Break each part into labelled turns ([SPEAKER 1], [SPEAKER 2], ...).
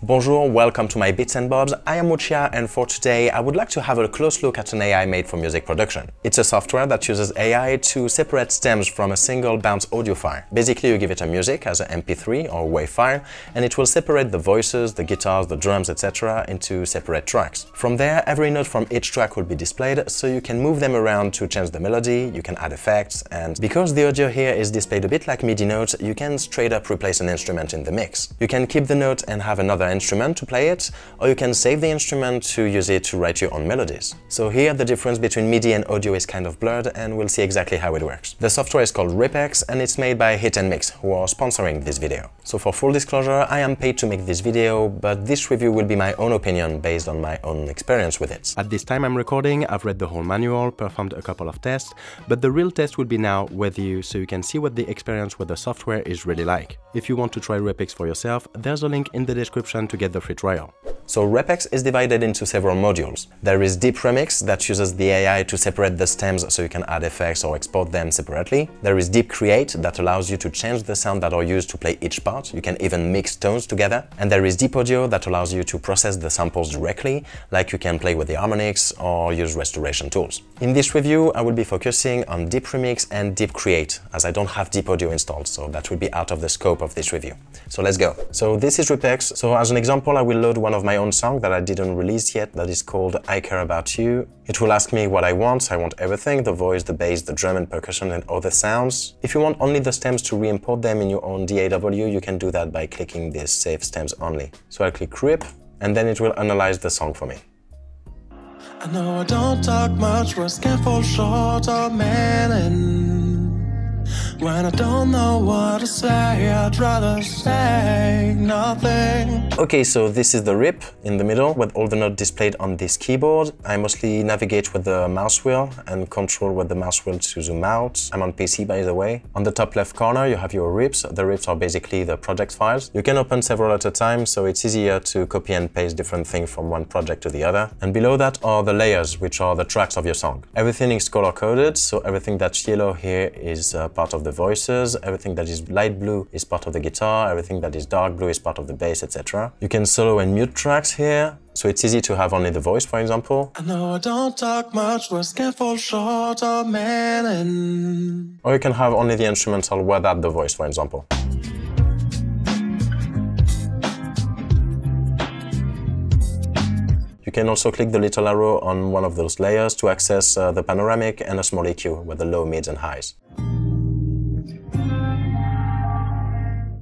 [SPEAKER 1] Bonjour, welcome to my Bits and Bobs. I am Woochia, and for today I would like to have a close look at an AI made for music production. It's a software that uses AI to separate stems from a single bounce audio file. Basically, you give it a music as an MP3 or WAV file, and it will separate the voices, the guitars, the drums, etc. into separate tracks. From there, every note from each track will be displayed, so you can move them around to change the melody, you can add effects, and because the audio here is displayed a bit like MIDI notes, you can straight up replace an instrument in the mix. You can keep the note and have another instrument to play it, or you can save the instrument to use it to write your own melodies. So here the difference between MIDI and audio is kind of blurred, and we'll see exactly how it works. The software is called RipX and it's made by Hit and Mix, who are sponsoring this video. So for full disclosure, I am paid to make this video, but this review will be my own opinion based on my own experience with it. At this time I'm recording, I've read the whole manual, performed a couple of tests, but the real test will be now with you, so you can see what the experience with the software is really like. If you want to try RipX for yourself, there's a link in the description to get the free trial. So RipX is divided into several modules. There is DeepRemix that uses the AI to separate the stems so you can add effects or export them separately. There is DeepCreate that allows you to change the sound that are used to play each part. You can even mix tones together. And there is DeepAudio that allows you to process the samples directly, like you can play with the harmonics or use restoration tools. In this review, I will be focusing on DeepRemix and DeepCreate, as I don't have DeepAudio installed, so that will be out of the scope of this review. So let's go. So this is RipX. So as an example, I will load one of my own song that I didn't release yet, that is called I Care About You. It will ask me what I want. I want everything: the voice, the bass, the drum and percussion and other sounds. If you want only the stems to re-import them in your own DAW, you can do that by clicking this Save Stems Only. So I'll click Rip, and then it will analyze the song for me.
[SPEAKER 2] I know I don't talk much, words can fall short of meaning. When I don't know what to say, I'd rather say nothing.
[SPEAKER 1] Okay, so this is the rip in the middle with all the notes displayed on this keyboard. I mostly navigate with the mouse wheel and control with the mouse wheel to zoom out. I'm on PC, by the way. On the top left corner, you have your rips. The rips are basically the project files. You can open several at a time, so it's easier to copy and paste different things from one project to the other. And below that are the layers, which are the tracks of your song. Everything is color-coded, so everything that's yellow here is part of the voices, everything that is light blue is part of the guitar, everything that is dark blue is part of the bass, etc. You can solo and mute tracks here, so it's easy to have only the voice, for example.
[SPEAKER 2] I know I don't talk much, words can fall short of meaning.
[SPEAKER 1] Or you can have only the instrumental without the voice, for example. You can also click the little arrow on one of those layers to access the panoramic and a small EQ with the low, mids and highs.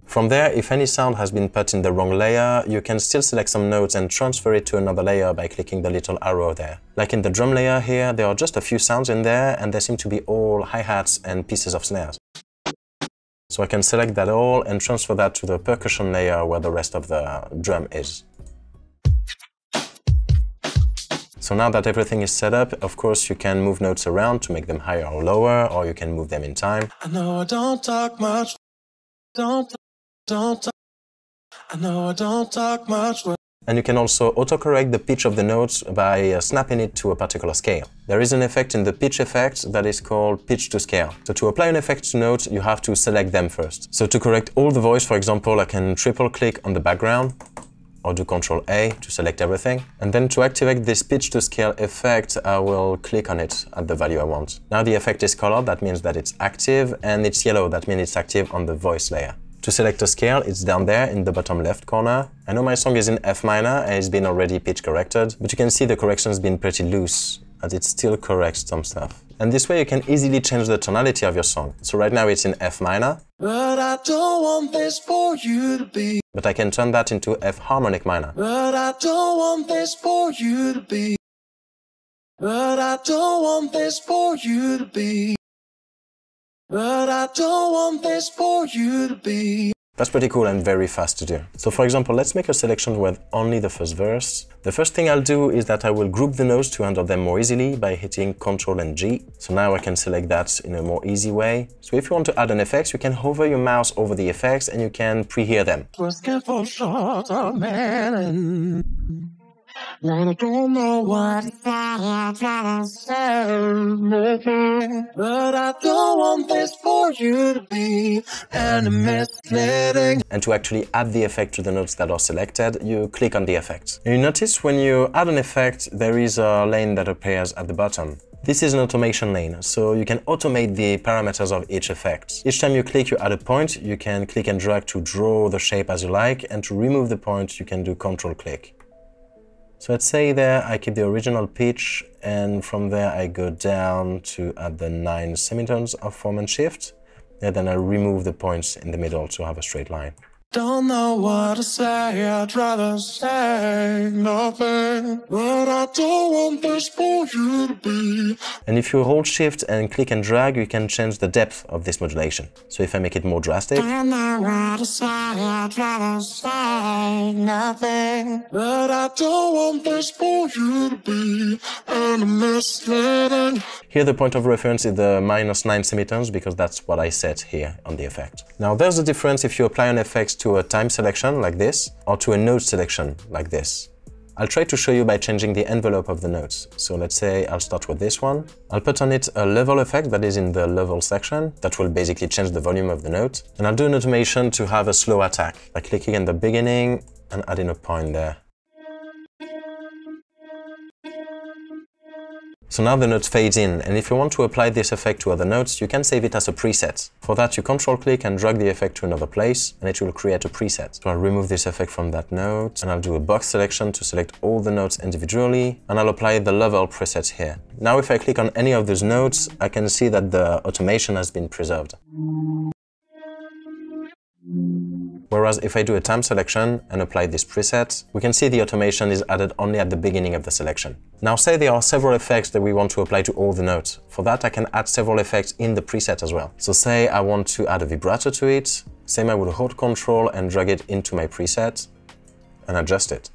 [SPEAKER 1] From there, if any sound has been put in the wrong layer, you can still select some notes and transfer it to another layer by clicking the little arrow there. Like in the drum layer here, there are just a few sounds in there, and they seem to be all hi-hats and pieces of snares. So I can select that all and transfer that to the percussion layer where the rest of the drum is. So now that everything is set up, of course you can move notes around to make them higher or lower, or you can move them in time.
[SPEAKER 2] I know I don't talk much, I know I don't talk much.
[SPEAKER 1] And you can also autocorrect the pitch of the notes by snapping it to a particular scale. There is an effect in the pitch effect that is called pitch to scale. So to apply an effect to notes, you have to select them first. So to correct all the voice, for example, I can triple click on the background, or do Ctrl A to select everything. And then to activate this pitch to scale effect, I will click on it at the value I want. Now the effect is colored, that means that it's active, and it's yellow, that means it's active on the voice layer. To select a scale, it's down there in the bottom left corner. I know my song is in F minor and it's been already pitch corrected, but you can see the correction's been pretty loose, as it still corrects some stuff. And this way you can easily change the tonality of your song. So right now it's in F minor.
[SPEAKER 2] But I don't want this for you to be.
[SPEAKER 1] But I can turn that into F harmonic minor.
[SPEAKER 2] But I don't want this for you to be. But I don't want this for you to be. But I don't want this for you to be.
[SPEAKER 1] That's pretty cool and very fast to do. So for example, let's make a selection with only the first verse. The first thing I'll do is that I will group the notes to handle them more easily by hitting Ctrl and G. So now I can select that in a more easy way. So if you want to add an effect, you can hover your mouse over the effects and you can pre-hear them.
[SPEAKER 2] when I don't know what to say, I try to say nothing. But I don't want this for you to be any misleading.
[SPEAKER 1] And to actually add the effect to the notes that are selected, you click on the effect. And you notice when you add an effect, there is a lane that appears at the bottom. This is an automation lane, so you can automate the parameters of each effect. Each time you click, you add a point, you can click and drag to draw the shape as you like, and to remove the point, you can do Ctrl-click. So let's say there I keep the original pitch, and from there I go down to add the 9 semitones of form and shift, and then I remove the points in the middle to have a straight line.
[SPEAKER 2] Don't know what to say, I'd rather say nothing. But I don't want this for you to be.
[SPEAKER 1] And if you hold shift and click and drag, you can change the depth of this modulation. So if I make it more drastic,
[SPEAKER 2] Don't know what to say, I'd rather say nothing. But I don't want this for you to be any misleading.
[SPEAKER 1] here the point of reference is the -9 semitones because that's what I set here on the effect. Now there's a difference if you apply an effect to a time selection like this or to a note selection like this. I'll try to show you by changing the envelope of the notes. So let's say I'll start with this one. I'll put on it a level effect that is in the level section that will basically change the volume of the note. And I'll do an automation to have a slow attack by clicking in the beginning and adding a point there. So now the note fades in, and if you want to apply this effect to other notes, you can save it as a preset. For that, you Ctrl-click and drag the effect to another place, and it will create a preset. So I'll remove this effect from that note, and I'll do a box selection to select all the notes individually, and I'll apply the level preset here. Now if I click on any of those notes, I can see that the automation has been preserved. Whereas if I do a time selection and apply this preset, we can see the automation is added only at the beginning of the selection. Now say there are several effects that we want to apply to all the notes. For that, I can add several effects in the preset as well. So say I want to add a vibrato to it, same I would hold Ctrl and drag it into my preset and adjust it.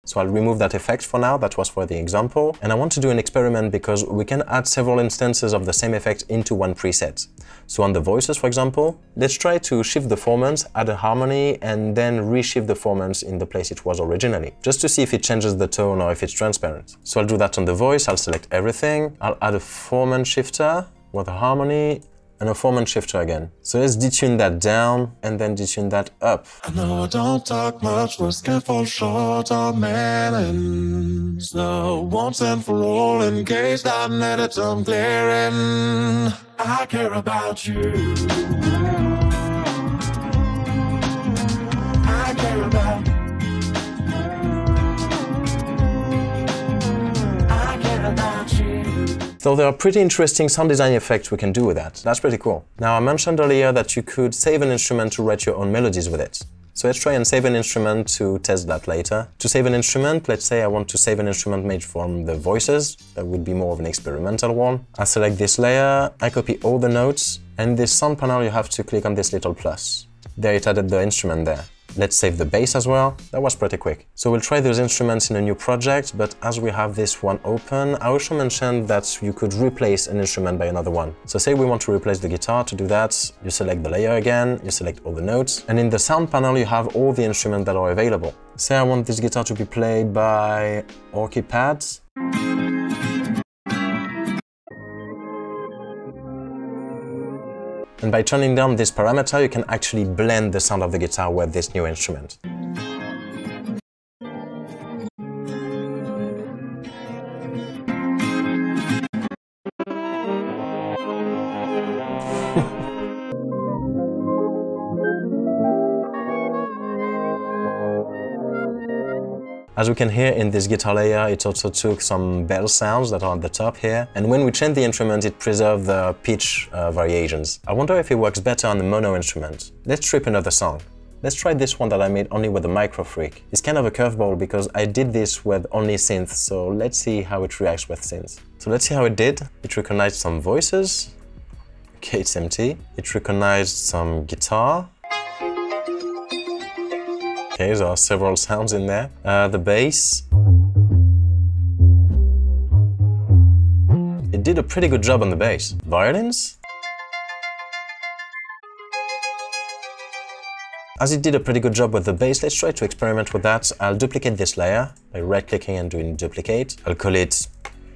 [SPEAKER 1] So I'll remove that effect for now, that was for the example. And I want to do an experiment because we can add several instances of the same effect into one preset. So on the voices, for example, let's try to shift the formants, add a harmony, and then reshift the formants in the place it was originally, just to see if it changes the tone or if it's transparent. So I'll do that on the voice, I'll select everything, I'll add a formant shifter with a harmony, and a formant shifter again. So let's detune that down and then detune that up.
[SPEAKER 2] I know I don't talk much, but can't fall short of manning. So once and for all, in case that needed I'm clearing, I care about you. I care about you. I care about you.
[SPEAKER 1] So there are pretty interesting sound design effects we can do with that. That's pretty cool. Now I mentioned earlier that you could save an instrument to write your own melodies with it. So let's try and save an instrument to test that later. To save an instrument, let's say I want to save an instrument made from the voices. That would be more of an experimental one. I select this layer, I copy all the notes, and in this sound panel you have to click on this little plus. There it added the instrument there. Let's save the bass as well. That was pretty quick. So we'll try those instruments in a new project, but as we have this one open, I also mentioned that you could replace an instrument by another one. So say we want to replace the guitar. To do that, you select the layer again, you select all the notes, and in the sound panel you have all the instruments that are available. Say I want this guitar to be played by Orchid Pads. And by turning down this parameter, you can actually blend the sound of the guitar with this new instrument. As we can hear in this guitar layer, it also took some bell sounds that are at the top here. And when we change the instrument, it preserves the pitch variations. I wonder if it works better on the mono instrument. Let's trip another song. Let's try this one that I made only with a micro freak. It's kind of a curveball because I did this with only synth, so let's see how it reacts with synth. So let's see how it did. It recognized some voices. Okay, it's empty. It recognized some guitar. Okay, there are several sounds in there. The bass. It did a pretty good job on the bass. Violins. As it did a pretty good job with the bass, let's try to experiment with that. I'll duplicate this layer by right-clicking and doing duplicate. I'll call it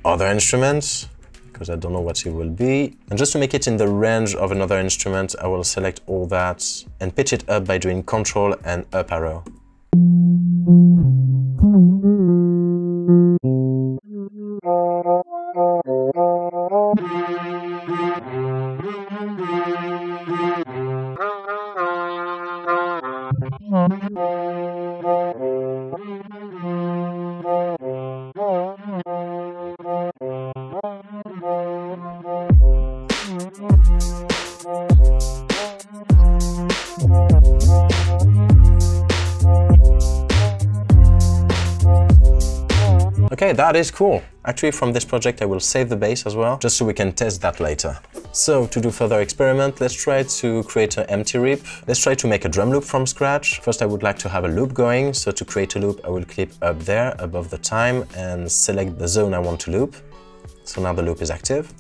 [SPEAKER 1] other instruments, because I don't know what it will be. And just to make it in the range of another instrument, I will select all that and pitch it up by doing Ctrl and up arrow. Okay, that is cool. Actually, from this project, I will save the bass as well, just so we can test that later. So, to do further experiment, let's try to create an empty rip. Let's try to make a drum loop from scratch. First, I would like to have a loop going. So to create a loop, I will click up there above the time and select the zone I want to loop. So now the loop is active.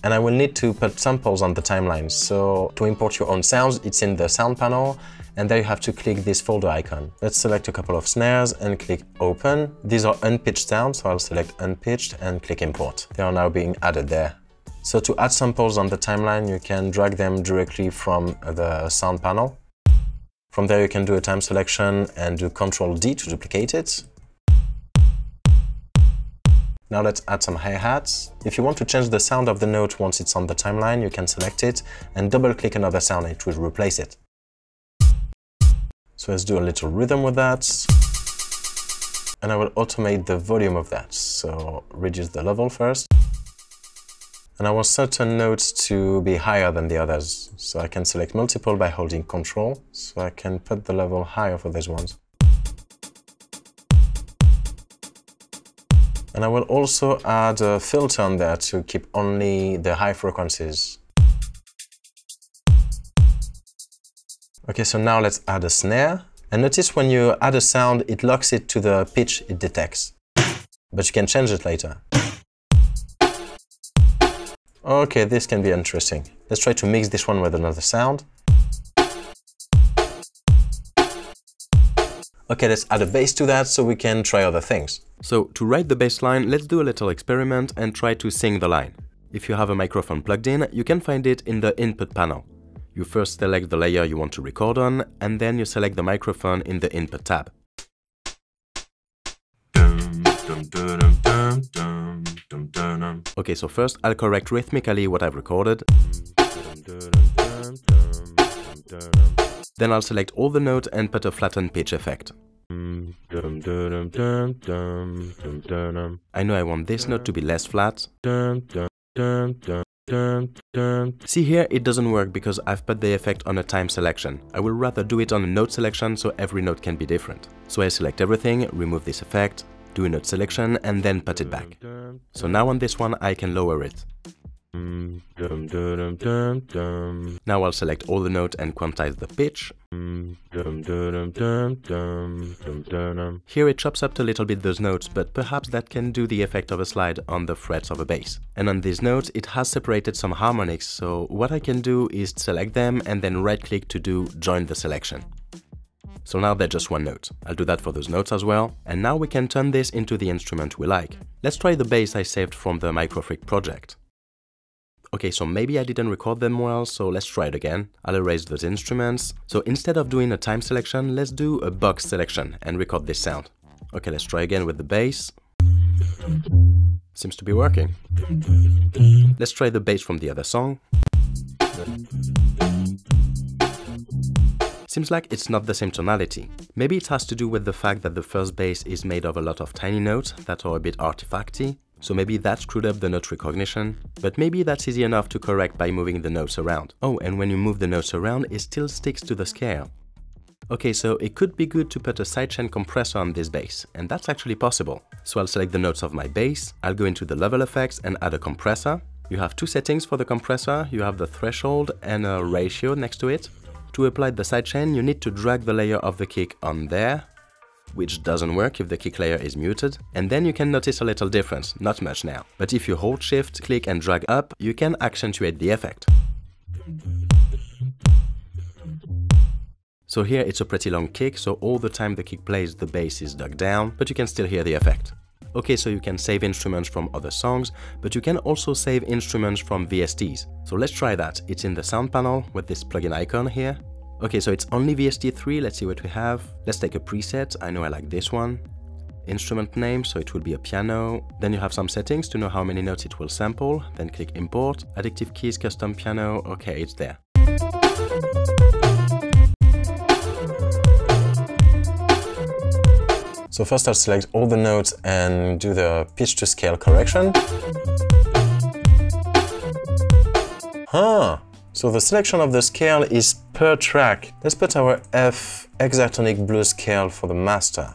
[SPEAKER 1] And I will need to put samples on the timeline. So to import your own sounds, it's in the sound panel. And there you have to click this folder icon. Let's select a couple of snares and click open. These are unpitched sounds, so I'll select unpitched and click import. They are now being added there. So to add samples on the timeline, you can drag them directly from the sound panel. From there you can do a time selection and do Ctrl D to duplicate it. Now let's add some hi-hats. If you want to change the sound of the note once it's on the timeline, you can select it and double-click another sound and it will replace it. So let's do a little rhythm with that. And I will automate the volume of that. So reduce the level first. And I want certain notes to be higher than the others. So I can select multiple by holding Ctrl. So I can put the level higher for these ones. And I will also add a filter on there to keep only the high frequencies. Okay, so now let's add a snare. And notice when you add a sound, it locks it to the pitch it detects. But you can change it later. Okay, this can be interesting. Let's try to mix this one with another sound. Okay, let's add a bass to that so we can try other things. So to write the bass line, let's do a little experiment and try to sing the line. If you have a microphone plugged in, you can find it in the input panel. You first select the layer you want to record on, and then you select the microphone in the input tab. Okay, so first I'll correct rhythmically what I've recorded. Then I'll select all the notes and put a flattened pitch effect. I know I want this note to be less flat. See here, it doesn't work because I've put the effect on a time selection. I will rather do it on a note selection so every note can be different. So I select everything, remove this effect, do a note selection and then put it back. So now on this one I can lower it. Now I'll select all the notes and quantize the pitch. Here it chops up a little bit those notes, but perhaps that can do the effect of a slide on the frets of a bass. And on these notes it has separated some harmonics, so what I can do is select them and then right click to do join the selection. So now they're just one note. I'll do that for those notes as well. And now we can turn this into the instrument we like. Let's try the bass I saved from the Microfreak project. Okay, so maybe I didn't record them well, so let's try it again. I'll erase those instruments. So instead of doing a time selection, let's do a box selection and record this sound. Okay, let's try again with the bass. Seems to be working. Let's try the bass from the other song. Seems like it's not the same tonality. Maybe it has to do with the fact that the first bass is made of a lot of tiny notes that are a bit artifacty. So maybe that screwed up the note recognition, but maybe that's easy enough to correct by moving the notes around. Oh, and when you move the notes around, it still sticks to the scale. Okay, so it could be good to put a sidechain compressor on this bass, and that's actually possible. So I'll select the notes of my bass, I'll go into the level effects and add a compressor. You have two settings for the compressor, you have the threshold and a ratio next to it. To apply the sidechain, you need to drag the layer of the kick on there, which doesn't work if the kick layer is muted, and then you can notice a little difference, not much now. But if you hold shift, click and drag up, you can accentuate the effect. So here it's a pretty long kick, so all the time the kick plays, the bass is dug down, but you can still hear the effect. Okay, so you can save instruments from other songs, but you can also save instruments from VSTs. So let's try that. It's in the sound panel with this plugin icon here. Okay, so it's only VST3, let's see what we have. Let's take a preset, I know I like this one. Instrument name, so it will be a piano. Then you have some settings to know how many notes it will sample. Then click import, addictive keys, custom piano, okay, it's there. So first I'll select all the notes and do the pitch to scale correction. So the selection of the scale is per track. Let's put our F hexatonic blues scale for the master.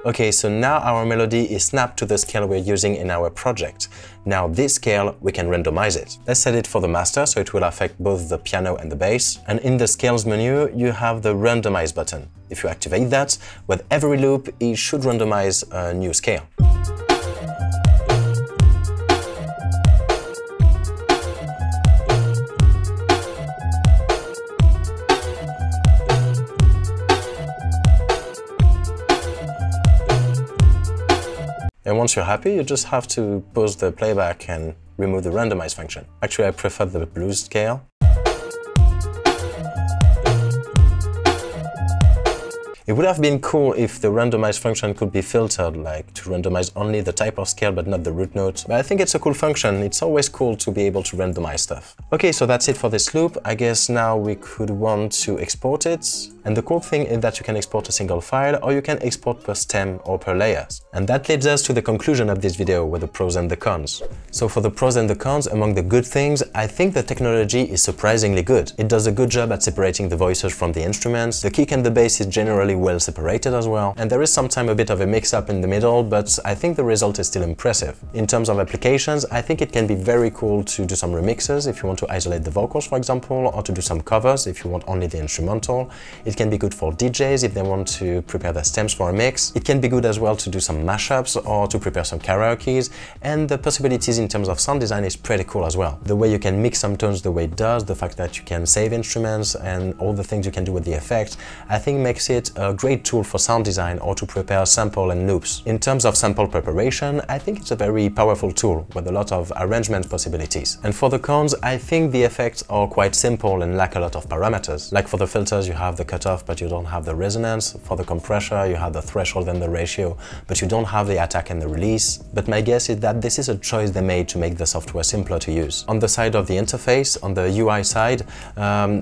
[SPEAKER 1] Okay, so now our melody is snapped to the scale we're using in our project. Now this scale, we can randomize it. Let's set it for the master, so it will affect both the piano and the bass. And in the scales menu, you have the randomize button. If you activate that, with every loop, it should randomize a new scale. And once you're happy, you just have to pause the playback and remove the randomize function. Actually, I prefer the blues scale. It would have been cool if the randomize function could be filtered, like to randomize only the type of scale but not the root note. But I think it's a cool function. It's always cool to be able to randomize stuff. Okay, so that's it for this loop. I guess now we could want to export it. And the cool thing is that you can export a single file or you can export per stem or per layers. And that leads us to the conclusion of this video with the pros and the cons. So for the pros and the cons, among the good things, I think the technology is surprisingly good. It does a good job at separating the voices from the instruments. The kick and the bass is generally well separated as well. And there is sometimes a bit of a mix-up in the middle, but I think the result is still impressive. In terms of applications, I think it can be very cool to do some remixes if you want to isolate the vocals, for example, or to do some covers if you want only the instrumental. It can be good for DJs if they want to prepare their stems for a mix. It can be good as well to do some mashups or to prepare some karaokes. And the possibilities in terms of sound design is pretty cool as well. The way you can mix some tones the way it does, the fact that you can save instruments and all the things you can do with the effects, I think makes it a great tool for sound design or to prepare sample and loops. In terms of sample preparation, I think it's a very powerful tool with a lot of arrangement possibilities. And for the cons, I think the effects are quite simple and lack a lot of parameters. Like for the filters, you have the cutoff, but you don't have the resonance. For the compressor, you have the threshold and the ratio, but you don't have the attack and the release. But my guess is that this is a choice they made to make the software simpler to use. On the side of the interface, on the UI side,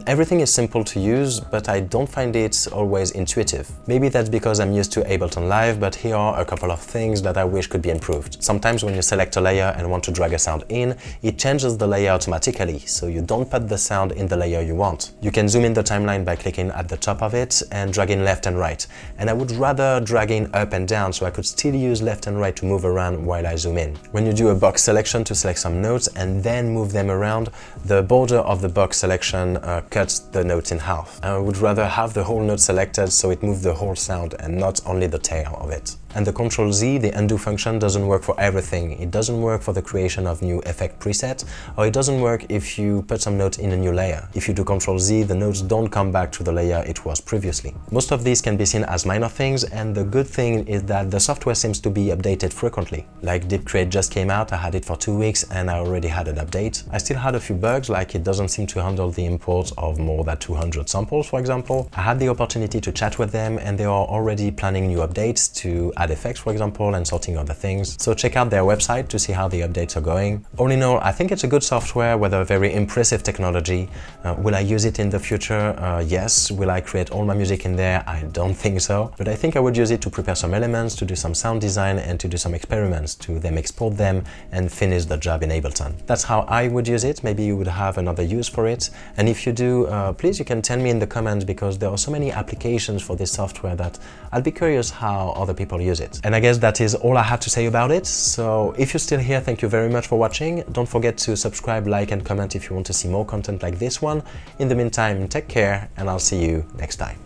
[SPEAKER 1] everything is simple to use, but I don't find it always intuitive. Maybe that's because I'm used to Ableton Live, but here are a couple of things that I wish could be improved. Sometimes when you select a layer and want to drag a sound in, it changes the layer automatically, so you don't put the sound in the layer you want. You can zoom in the timeline by clicking at the top of it and drag in left and right. And I would rather drag in up and down so I could still use left and right to move around while I zoom in. When you do a box selection to select some notes and then move them around, the border of the box selection cuts the notes in half. I would rather have the whole note selected so it moves the whole sound and not only the tail of it. And the Ctrl-Z, the undo function, doesn't work for everything. It doesn't work for the creation of new effect preset, or it doesn't work if you put some notes in a new layer. If you do Ctrl-Z, the notes don't come back to the layer it was previously. Most of these can be seen as minor things, and the good thing is that the software seems to be updated frequently. Like DeepCreate just came out, I had it for 2 weeks, and I already had an update. I still had a few bugs, like it doesn't seem to handle the import of more than 200 samples, for example. I had the opportunity to chat with them, and they are already planning new updates to add effects, for example, and sorting other things. So check out their website to see how the updates are going. All in all, I think it's a good software with a very impressive technology. Will I use it in the future? Yes. Will I create all my music in there? I don't think so. But I think I would use it to prepare some elements, to do some sound design, and to do some experiments, to then export them and finish the job in Ableton. That's how I would use it. Maybe you would have another use for it. And if you do, please, you can tell me in the comments, because there are so many applications for this software that I'll be curious how other people use it. And I guess that is all I have to say about it. So if you're still here, thank you very much for watching. Don't forget to subscribe, like, and comment if you want to see more content like this one. In the meantime, take care, and I'll see you next time.